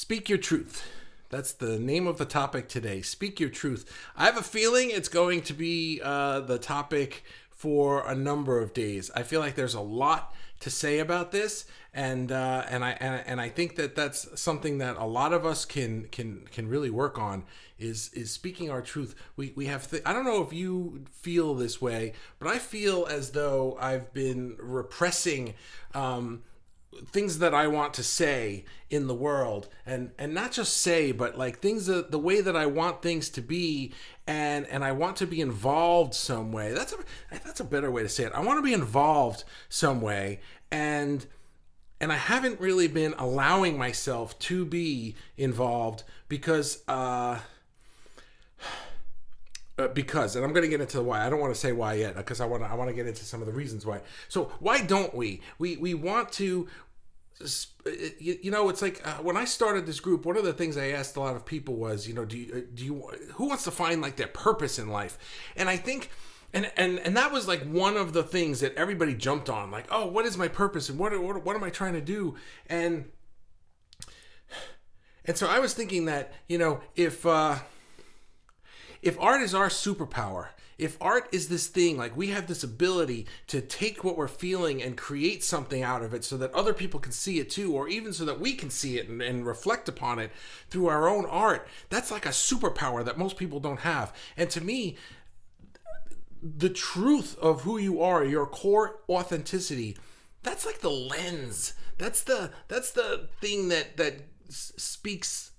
Speak your truth. That's the name of the topic today. Speak your truth. I have a feeling it's going to be the topic for a number of days. I feel like there's a lot to say about this, and I think that that's something that a lot of us can really work on is speaking our truth. We have I don't know if you feel this way, but I feel as though I've been repressing things that I want to say in the world, and not just say, but like things the way that I want things to be, and I want to be involved some way. That's a better way to say it. I want to be involved some way, and I haven't really been allowing myself to be involved because and I'm going to get into why. I don't want to say why yet because I want to get into some of the reasons why. So why don't we want to, it's like when I started this group, one of the things I asked a lot of people was, who wants to find like their purpose in life? And I think and that was like one of the things that everybody jumped on, like, oh, what is my purpose and what am I trying to do? And so I was thinking that, if art is our superpower, if art is this thing, like we have this ability to take what we're feeling and create something out of it so that other people can see it too, or even so that we can see it and reflect upon it through our own art, that's like a superpower that most people don't have. And to me, the truth of who you are, your core authenticity, that's like the lens. That's the thing that speaks,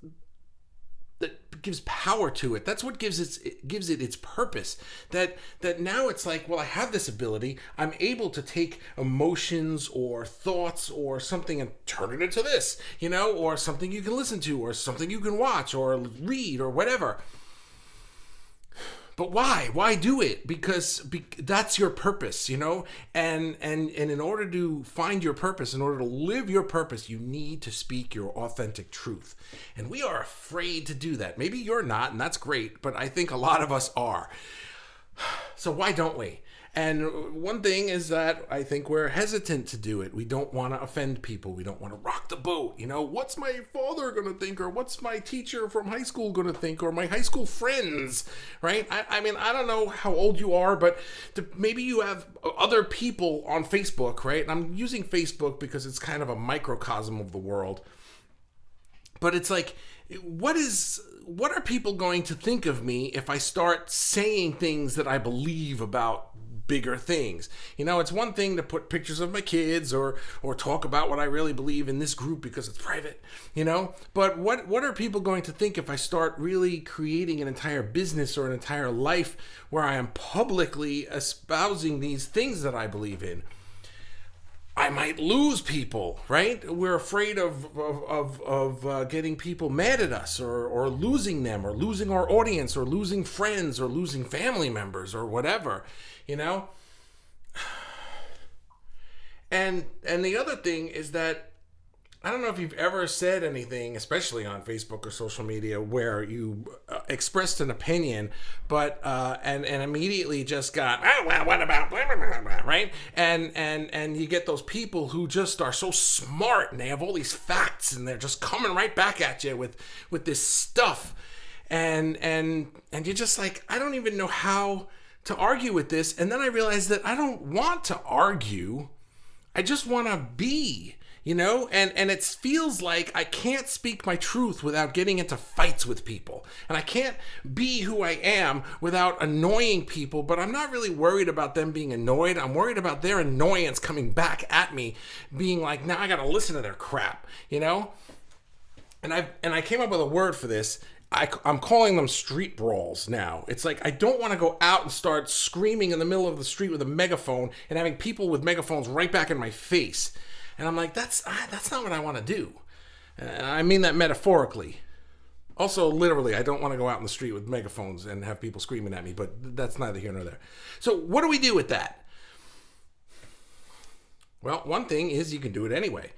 that gives power to it. That's what gives it its purpose. That now it's like, well, I have this ability. I'm able to take emotions or thoughts or something and turn it into this, or something you can listen to or something you can watch or read or whatever. But why? Why do it? Because that's your purpose, And in order to find your purpose, in order to live your purpose, you need to speak your authentic truth. And we are afraid to do that. Maybe you're not, and that's great, but I think a lot of us are. So why don't we? And one thing is that I think we're hesitant to do it. We don't want to offend people. We don't want to rock the boat. What's my father going to think? Or what's my teacher from high school going to think? Or my high school friends, right? I mean, I don't know how old you are, but maybe you have other people on Facebook, right? And I'm using Facebook because it's kind of a microcosm of the world. But it's like, what are people going to think of me if I start saying things that I believe about bigger things? It's one thing to put pictures of my kids or talk about what I really believe in this group because it's private, but what are people going to think if I start really creating an entire business or an entire life where I am publicly espousing these things that I believe in? I might lose people, right? We're afraid of getting people mad at us or losing them or losing our audience or losing friends or losing family members or whatever, And the other thing is that I don't know if you've ever said anything, especially on Facebook or social media, where you expressed an opinion, but and immediately just got, oh, well, what about blah, blah, blah, blah, right? And you get those people who just are so smart and they have all these facts and they're just coming right back at you with this stuff, and you're just like, I don't even know how to argue with this. And then I realized that I don't want to argue. I just want to be. And it feels like I can't speak my truth without getting into fights with people. And I can't be who I am without annoying people, but I'm not really worried about them being annoyed. I'm worried about their annoyance coming back at me, being like, now I got to listen to their crap, And I came up with a word for this. I'm calling them street brawls now. It's like I don't want to go out and start screaming in the middle of the street with a megaphone and having people with megaphones right back in my face. And I'm like, that's not what I want to do. And I mean that metaphorically. Also, literally, I don't want to go out in the street with megaphones and have people screaming at me, but that's neither here nor there. So what do we do with that? Well, one thing is you can do it anyway.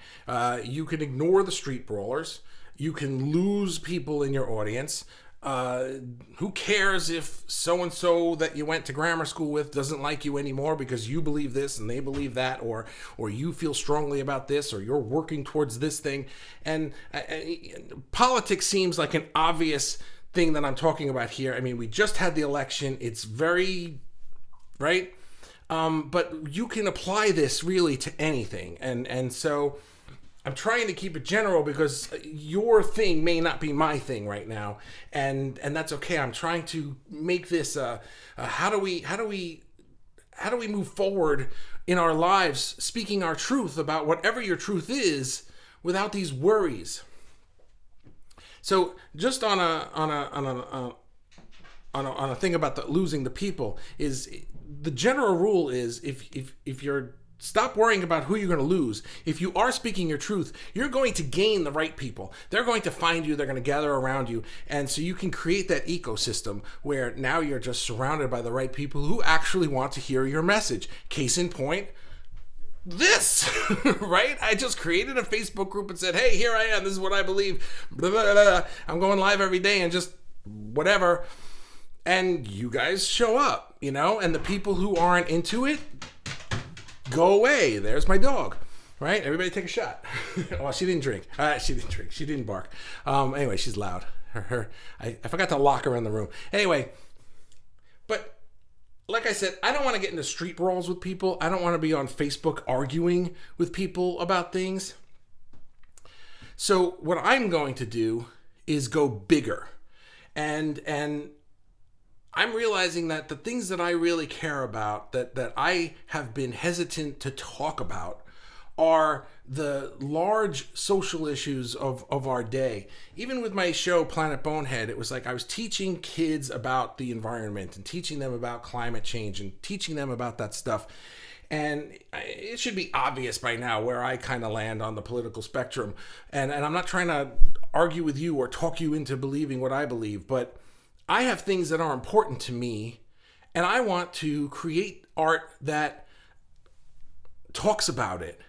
You can ignore the street brawlers. You can lose people in your audience. Who cares if so-and-so that you went to grammar school with doesn't like you anymore because you believe this and they believe that, or you feel strongly about this, or you're working towards this thing. And politics seems like an obvious thing that I'm talking about here. I mean, we just had the election. It's very, right? But you can apply this really to anything. And so I'm trying to keep it general because your thing may not be my thing right now, and that's okay. I'm trying to make this how do we move forward in our lives, speaking our truth about whatever your truth is, without these worries. So just on a thing about losing the people, is the general rule is if you're stop worrying about who you're going to lose. If you are speaking your truth, you're going to gain the right people. They're going to find you. They're going to gather around you. And so you can create that ecosystem where now you're just surrounded by the right people who actually want to hear your message. Case in point, this, right? I just created a Facebook group and said, hey, here I am. This is what I believe. Blah, blah, blah. I'm going live every day and just whatever. And you guys show up, and the people who aren't into it, go away. There's my dog, right? Everybody take a shot. Well, she didn't drink. She didn't bark. Anyway, she's loud. I forgot to lock her in the room. Anyway, but like I said, I don't want to get into street brawls with people. I don't want to be on Facebook arguing with people about things. So what I'm going to do is go bigger. And I'm realizing that the things that I really care about, that I have been hesitant to talk about, are the large social issues of our day. Even with my show, Planet Bonehead, it was like I was teaching kids about the environment and teaching them about climate change and teaching them about that stuff. And it should be obvious by now where I kind of land on the political spectrum. And I'm not trying to argue with you or talk you into believing what I believe, but I have things that are important to me, and I want to create art that talks about it.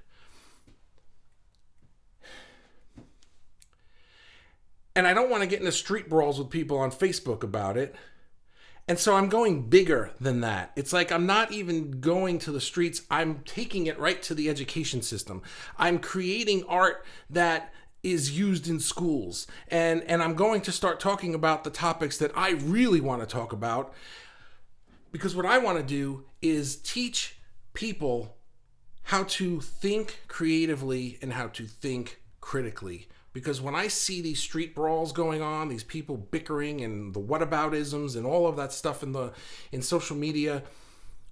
And I don't want to get into street brawls with people on Facebook about it. And so I'm going bigger than that. It's like I'm not even going to the streets. I'm taking it right to the education system. I'm creating art that is used in schools. And I'm going to start talking about the topics that I really want to talk about, because what I want to do is teach people how to think creatively and how to think critically. Because when I see these street brawls going on, these people bickering and the whataboutisms and all of that stuff in social media,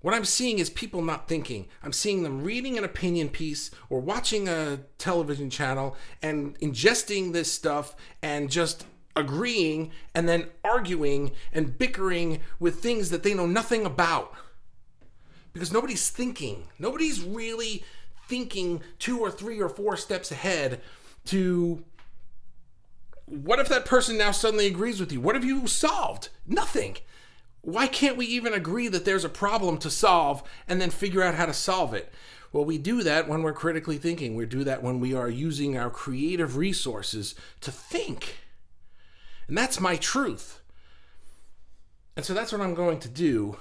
what I'm seeing is people not thinking. I'm seeing them reading an opinion piece or watching a television channel and ingesting this stuff and just agreeing and then arguing and bickering with things that they know nothing about. Because nobody's thinking. Nobody's really thinking 2 or 3 or 4 steps ahead to, what if that person now suddenly agrees with you? What have you solved? Nothing. Why can't we even agree that there's a problem to solve and then figure out how to solve it? Well, we do that when we're critically thinking. We do that when we are using our creative resources to think. And that's my truth. And so that's what I'm going to do.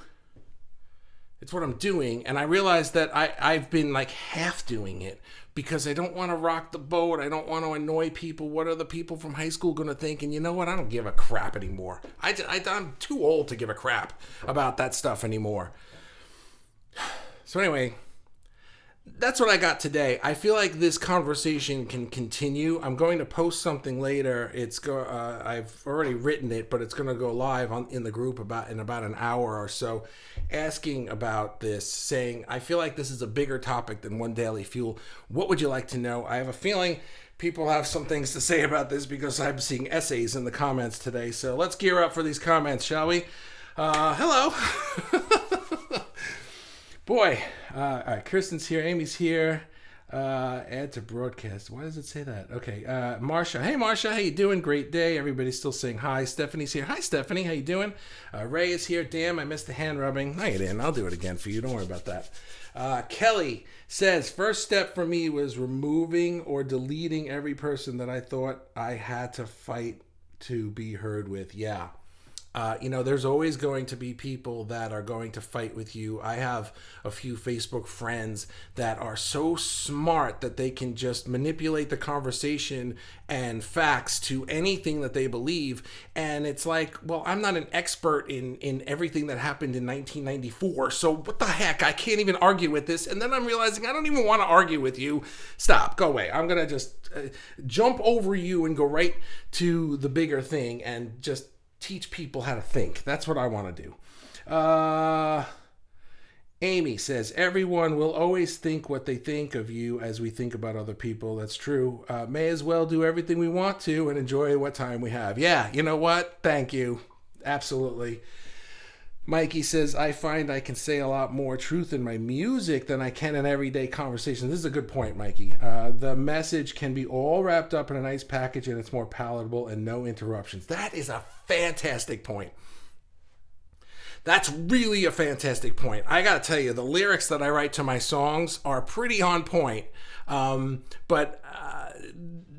It's what I'm doing. And I realize that I've been like half doing it because I don't want to rock the boat. I don't want to annoy people. What are the people from high school going to think? And you know what? I don't give a crap anymore. I'm too old to give a crap about that stuff anymore. So anyway, that's what I got today. I feel like this conversation can continue. I'm going to post something later. I've already written it, but it's going to go live in the group in about an hour or so, asking about this, saying, I feel like this is a bigger topic than One Daily Fuel. What would you like to know? I have a feeling people have some things to say about this because I'm seeing essays in the comments today. So let's gear up for these comments, shall we? Hello. Boy, all right, Kristen's here, Amy's here, add to broadcast. Why does it say that? Okay, Marsha. Hey, Marsha, how you doing? Great day. Everybody's still saying hi. Stephanie's here. Hi, Stephanie, how you doing? Ray is here. Damn, I missed the hand rubbing. No, you didn't. I'll do it again for you. Don't worry about that. Kelly says, first step for me was removing or deleting every person that I thought I had to fight to be heard with. Yeah. There's always going to be people that are going to fight with you. I have a few Facebook friends that are so smart that they can just manipulate the conversation and facts to anything that they believe. And it's like, well, I'm not an expert in everything that happened in 1994. So what the heck? I can't even argue with this. And then I'm realizing I don't even want to argue with you. Stop. Go away. I'm going to just jump over you and go right to the bigger thing and just teach people how to think. That's what I want to do. Amy says, everyone will always think what they think of you as we think about other people. That's true. May as well do everything we want to and enjoy what time we have. Yeah, you know what? Thank you. Absolutely. Mikey says, I find I can say a lot more truth in my music than I can in everyday conversations. This is a good point, Mikey. The message can be all wrapped up in a nice package and it's more palatable and no interruptions. That is a fantastic point. That's really a fantastic point. I gotta tell you, the lyrics that I write to my songs are pretty on point. But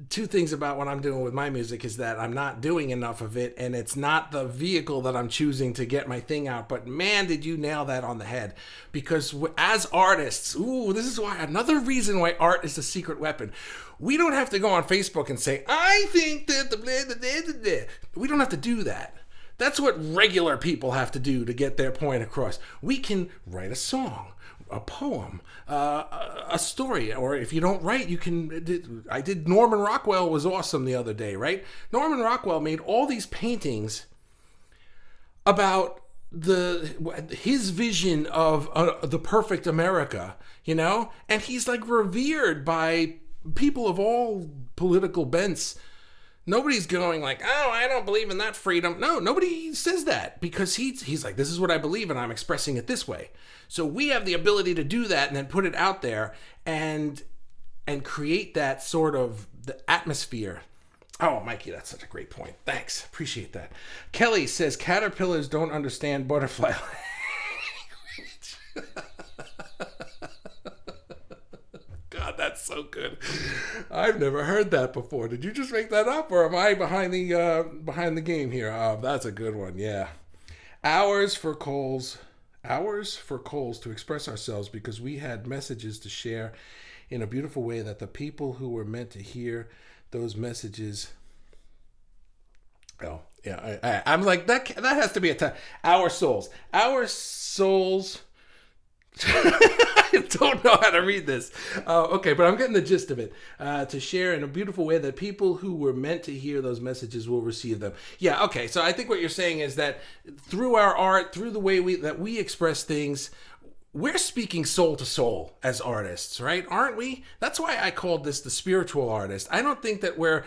two things about what I'm doing with my music is that I'm not doing enough of it, and it's not the vehicle that I'm choosing to get my thing out. But man, did you nail that on the head. Because as artists, this is why another reason why art is the secret weapon. We don't have to go on Facebook and say, I think that the blah, blah, blah, blah. We don't have to do that. That's what regular people have to do to get their point across. We can write a song, a poem, a story, or if you don't write, you can. I did Norman Rockwell was awesome the other day, right? Norman Rockwell made all these paintings about his vision of the perfect America, and he's like revered by people of all political bents. Nobody's going like, oh, I don't believe in that freedom. No, nobody says that because he's like, this is what I believe and I'm expressing it this way. So we have the ability to do that and then put it out there and create that sort of the atmosphere. Oh, Mikey, that's such a great point. Thanks. Appreciate that. Kelly says, caterpillars don't understand butterfly language. God, that's so good. I've never heard that before. Did you just make that up, or am I behind the game here? Oh, that's a good one. Yeah. Hours for Coles to express ourselves because we had messages to share in a beautiful way that the people who were meant to hear those messages. Oh, yeah. I'm like that has to be a time. Our souls. I don't know how to read this. Okay, but I'm getting the gist of it. To share in a beautiful way that people who were meant to hear those messages will receive them. Yeah, okay. So I think what you're saying is that through our art, through the way we express things, we're speaking soul to soul as artists, right? Aren't we? That's why I called this the spiritual artist. I don't think that we're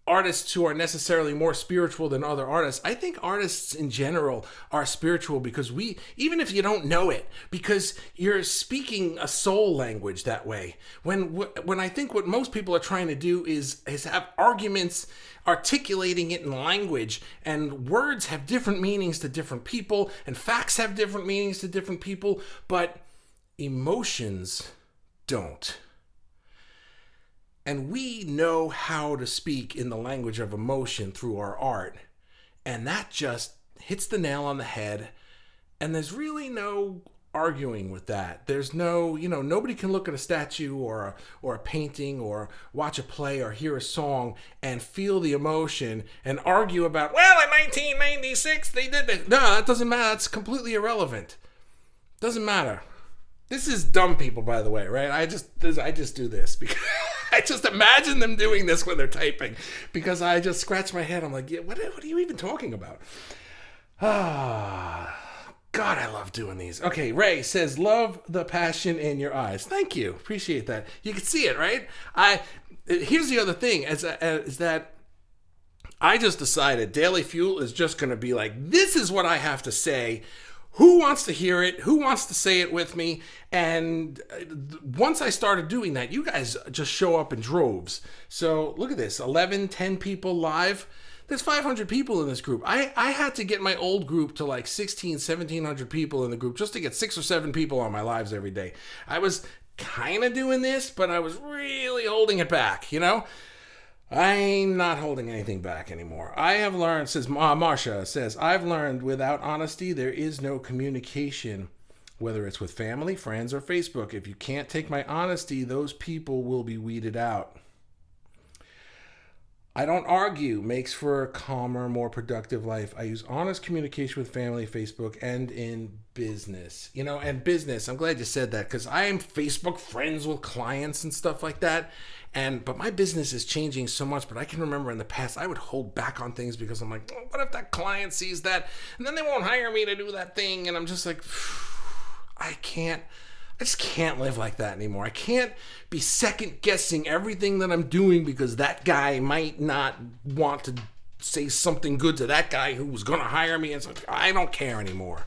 artists who are necessarily more spiritual than other artists. I think artists in general are spiritual because even if you don't know it, because you're speaking a soul language that way. When I think what most people are trying to do is have arguments articulating it in language, and words have different meanings to different people, and facts have different meanings to different people, but emotions don't. And we know how to speak in the language of emotion through our art. And that just hits the nail on the head. And there's really no arguing with that. There's no, nobody can look at a statue or a painting or watch a play or hear a song and feel the emotion and argue about, well, in 1996 they did this. No, that doesn't matter. That's completely irrelevant. Doesn't matter. This is dumb people, by the way, right? I just do this because I just imagine them doing this when they're typing because I just scratch my head. I'm like, yeah, what are you even talking about? God, I love doing these. Okay, Ray says, love the passion in your eyes. Thank you. Appreciate that. You can see it, right? Here's the other thing is that I just decided Daily Fuel is just going to be like, this is what I have to say. Who wants to hear it? Who wants to say it with me? And once I started doing that, you guys just show up in droves. So look at this, 11, 10 people live. There's 500 people in this group. I had to get my old group to like 1,700 people in the group just to get 6 or 7 people on my lives every day. I was kind of doing this, but I was really holding it back, I'm not holding anything back anymore. I have learned, says Marsha, says, I've learned without honesty, there is no communication, whether it's with family, friends, or Facebook. If you can't take my honesty, those people will be weeded out. I don't argue, makes for a calmer, more productive life. I use honest communication with family, Facebook, and in business. And business, I'm glad you said that because I am Facebook friends with clients and stuff like that. But my business is changing so much. But I can remember in the past, I would hold back on things because I'm like, what if that client sees that? And then they won't hire me to do that thing. And I'm just like, I just can't live like that anymore. I can't be second guessing everything that I'm doing because that guy might not want to say something good to that guy who was going to hire me. And so I don't care anymore.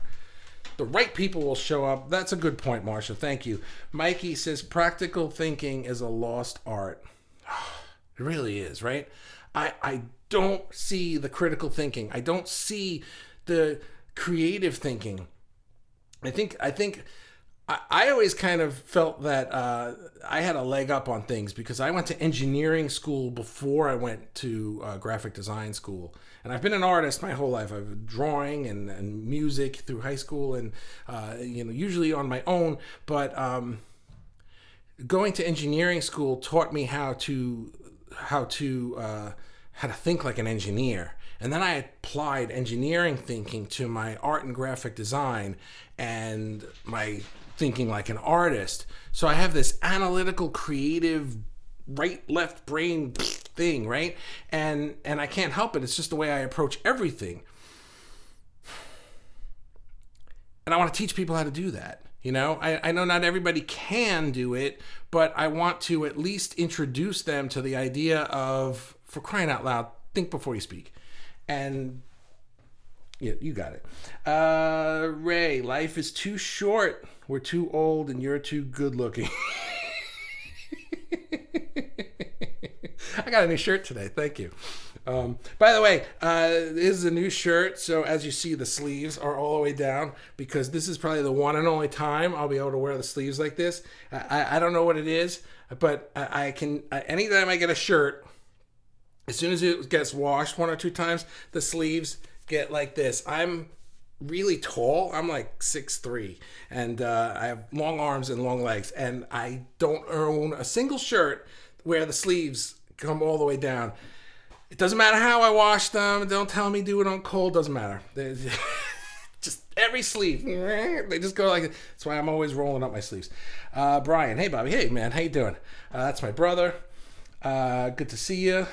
The right people will show up. That's a good point, Marsha. Thank you. Mikey says practical thinking is a lost art. It really is, right? I don't see the critical thinking. I don't see the creative thinking. I think I always kind of felt that I had a leg up on things because I went to engineering school before I went to graphic design school. And I've been an artist my whole life. I've been drawing and music through high school and, usually on my own. But going to engineering school taught me how to think like an engineer. And then I applied engineering thinking to my art and graphic design and my thinking like an artist. So I have this analytical, creative, right, left brain thing, right? And I can't help it. It's just the way I approach everything. And I want to teach people how to do that. I know not everybody can do it, but I want to at least introduce them to the idea of, for crying out loud, think before you speak. And yeah, you got it. Ray, life is too short. We're too old and you're too good looking. I got a new shirt today. Thank you. By the way, this is a new shirt. So as you see, the sleeves are all the way down because this is probably the one and only time I'll be able to wear the sleeves like this. I don't know what it is, but I can, anytime I get a shirt, as soon as it gets washed 1 or 2 times, the sleeves get like this. I'm really tall. I'm like 6'3", and I have long arms and long legs, and I don't own a single shirt where the sleeves come all the way down. It doesn't matter how I wash them. Don't tell me do it on cold. Doesn't matter. Just every sleeve, they just go like that. That's why I'm always rolling up my sleeves. Brian, hey Bobby, hey man, how you doing? That's my brother. Good to see you.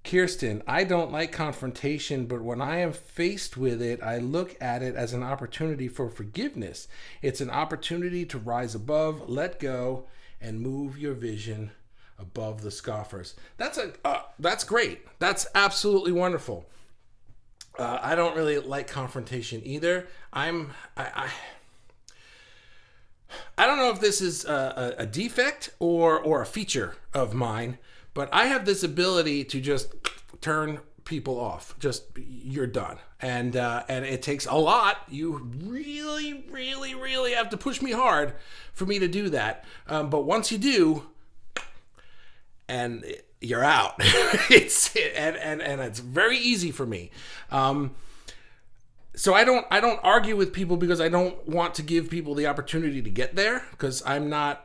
Kirsten, I don't like confrontation, but when I am faced with it, I look at it as an opportunity for forgiveness. It's an opportunity to rise above, let go, and move your vision above the scoffers. That's great. That's absolutely wonderful. I don't really like confrontation either. I don't know if this is a defect or a feature of mine, but I have this ability to just turn people off. Just, you're done. And it takes a lot. You really, really, really have to push me hard for me to do that. But once you do, and you're out. It's very easy for me. So I don't argue with people because I don't want to give people the opportunity to get there, because I'm not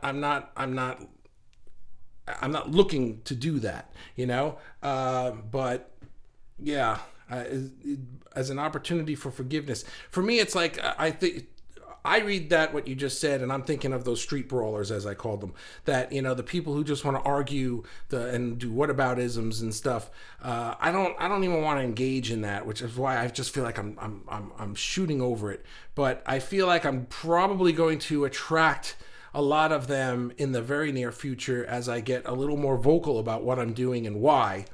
looking to do that, but yeah, as an opportunity for forgiveness. For me, it's like, I read that, what you just said, and I'm thinking of those street brawlers, as I called them, that, the people who just want to argue and do whataboutisms and stuff. I don't even want to engage in that, which is why I just feel like I'm shooting over it. But I feel like I'm probably going to attract a lot of them in the very near future as I get a little more vocal about what I'm doing and why.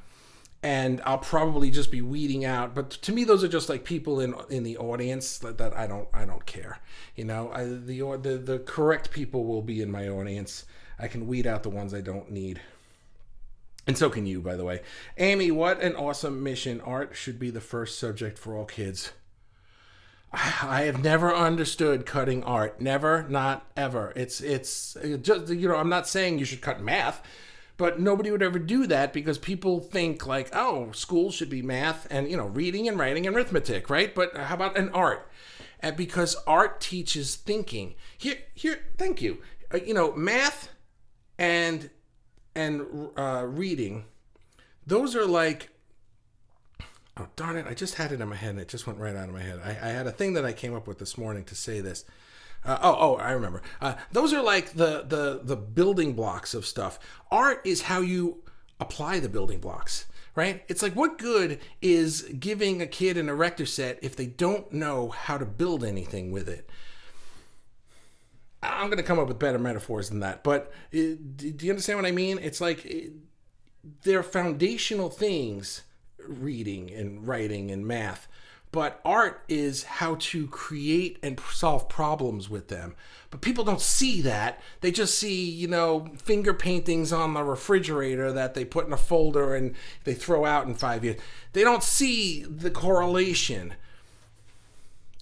And I'll probably just be weeding out. But to me, those are just like people in the audience that I don't care. The correct people will be in my audience. I can weed out the ones I don't need. And so can you, by the way. Amy, what an awesome mission. Art should be the first subject for all kids. I have never understood cutting art. Never, not ever. It's just, I'm not saying you should cut math, But nobody would ever do that because people think like, oh, school should be math and, reading and writing and arithmetic, right? But how about an art? And because art teaches thinking. Here, thank you. Math and reading, those are like, oh, darn it, I just had it in my head and it just went right out of my head. I had a thing that I came up with this morning to say this. I remember. Those are like the building blocks of stuff. Art is how you apply the building blocks, right? It's like, what good is giving a kid an erector set if they don't know how to build anything with it? I'm going to come up with better metaphors than that. But do you understand what I mean? It's like they're foundational things, reading and writing and math. But art is how to create and solve problems with them. But people don't see that. They just see, finger paintings on the refrigerator that they put in a folder and they throw out in 5 years. They don't see the correlation.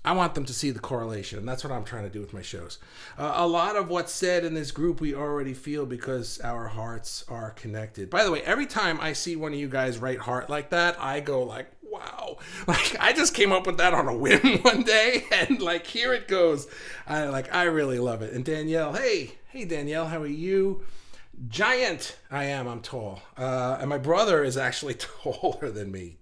I want them to see the correlation, and that's what I'm trying to do with my shows. A lot of what's said in this group we already feel because our hearts are connected. By the way, every time I see one of you guys write heart like that, I go like, wow. Like, I just came up with that on a whim one day, and like, here it goes. I really love it. And Danielle, hey Danielle, how are you? Giant, I'm tall. And my brother is actually taller than me.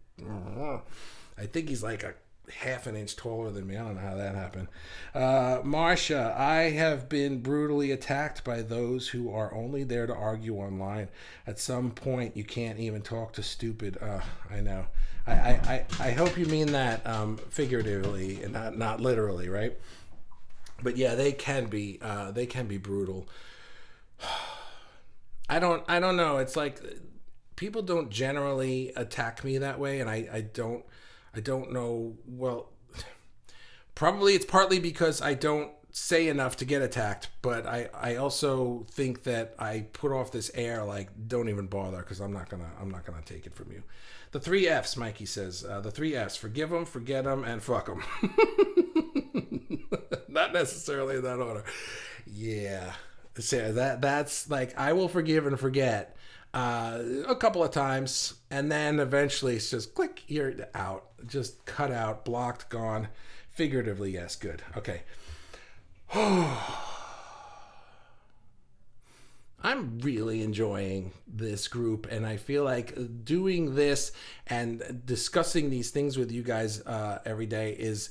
I think he's like a half an inch taller than me. I don't know how that happened. Marsha, I have been brutally attacked by those who are only there to argue online. At some point, you can't even talk to stupid. I know. I hope you mean that figuratively and not literally, right? But yeah, they can be brutal. I don't know. It's like people don't generally attack me that way, and I don't know. Well, probably it's partly because I don't say enough to get attacked, but I also think that I put off this air like, don't even bother, because I'm not gonna take it from you. The 3 F's, Mikey says. The 3 F's: forgive them, forget them, and fuck them. Not necessarily in that order. Yeah. So that's like, I will forgive and forget a couple of times, and then eventually it's just click, you're out, just cut out, blocked, gone. Figuratively, yes, good. Okay. I'm really enjoying this group, and I feel like doing this and discussing these things with you guys every day is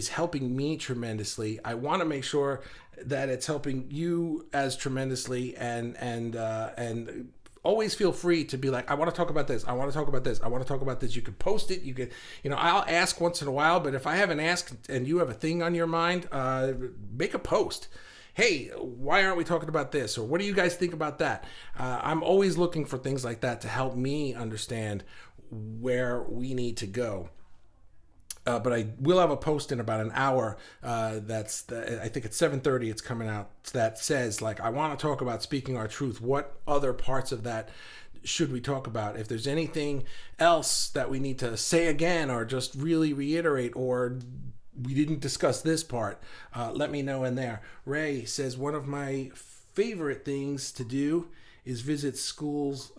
helping me tremendously. I want to make sure that it's helping you as tremendously, and always feel free to be like, I want to talk about this. I want to talk about this. I want to talk about this. You can post it. You can, I'll ask once in a while, but if I haven't asked and you have a thing on your mind, make a post. Hey, why aren't we talking about this? Or what do you guys think about that? I'm always looking for things like that to help me understand where we need to go. But I will have a post in about an hour. I think at 7:30 it's coming out, that says, like, I want to talk about speaking our truth. What other parts of that should we talk about? If there's anything else that we need to say again, or just really reiterate, or we didn't discuss this part, let me know in there. Ray says, one of my favorite things to do is visit schools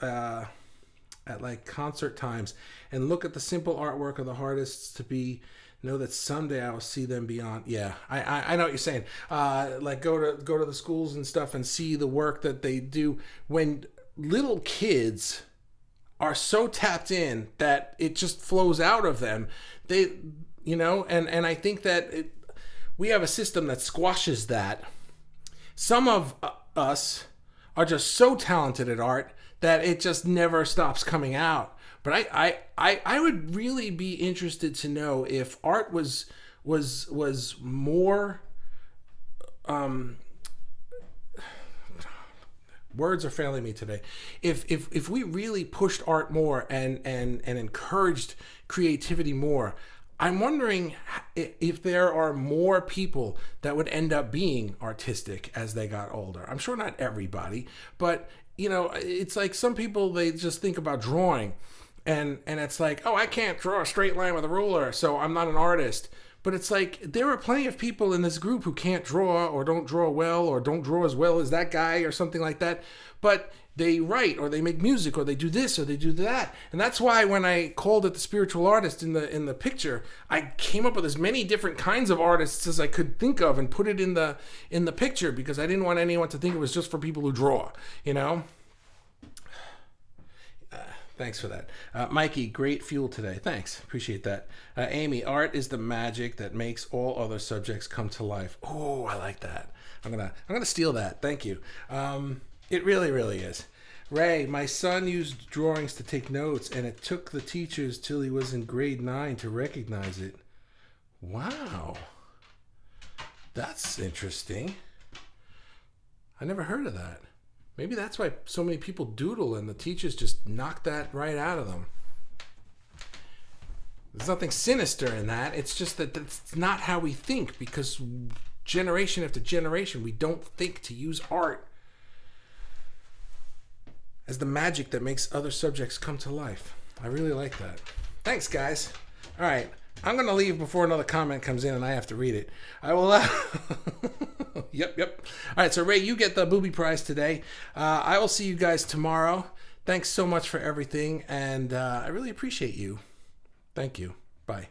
at like concert times and look at the simple artwork of the artists to know that someday I will see them beyond. Yeah, I know what you're saying. Like go to the schools and stuff and see the work that they do. When little kids are so tapped in that it just flows out of them, and I think that we have a system that squashes that. Some of us are just so talented at art that it just never stops coming out. But I would really be interested to know if art was more, words are failing me today. If we really pushed art more and encouraged creativity more, I'm wondering if there are more people that would end up being artistic as they got older. I'm sure not everybody, but it's like some people, they just think about drawing and it's like, oh, I can't draw a straight line with a ruler, so I'm not an artist. But it's like, there are plenty of people in this group who can't draw, or don't draw well, or don't draw as well as that guy, or something like that. But they write or they make music or they do this or they do that. And that's why when I called it the spiritual artist in the picture, I came up with as many different kinds of artists as I could think of and put it in the picture, because I didn't want anyone to think it was just for people who draw, you know. Thanks for that. Mikey, great fuel today. Thanks. Appreciate that. Amy, art is the magic that makes all other subjects come to life. Oh, I like that. I'm gonna steal that. Thank you. It really, really is. Ray, my son used drawings to take notes, and it took the teachers till he was in grade 9 to recognize it. Wow. That's interesting. I never heard of that. Maybe that's why so many people doodle and the teachers just knock that right out of them. There's nothing sinister in that. It's just that that's not how we think, because generation after generation, we don't think to use art as the magic that makes other subjects come to life. I really like that. Thanks, guys. All right. I'm going to leave before another comment comes in and I have to read it. I will... Yep. All right, so Ray, you get the booby prize today. I will see you guys tomorrow. Thanks so much for everything, and I really appreciate you. Thank you. Bye.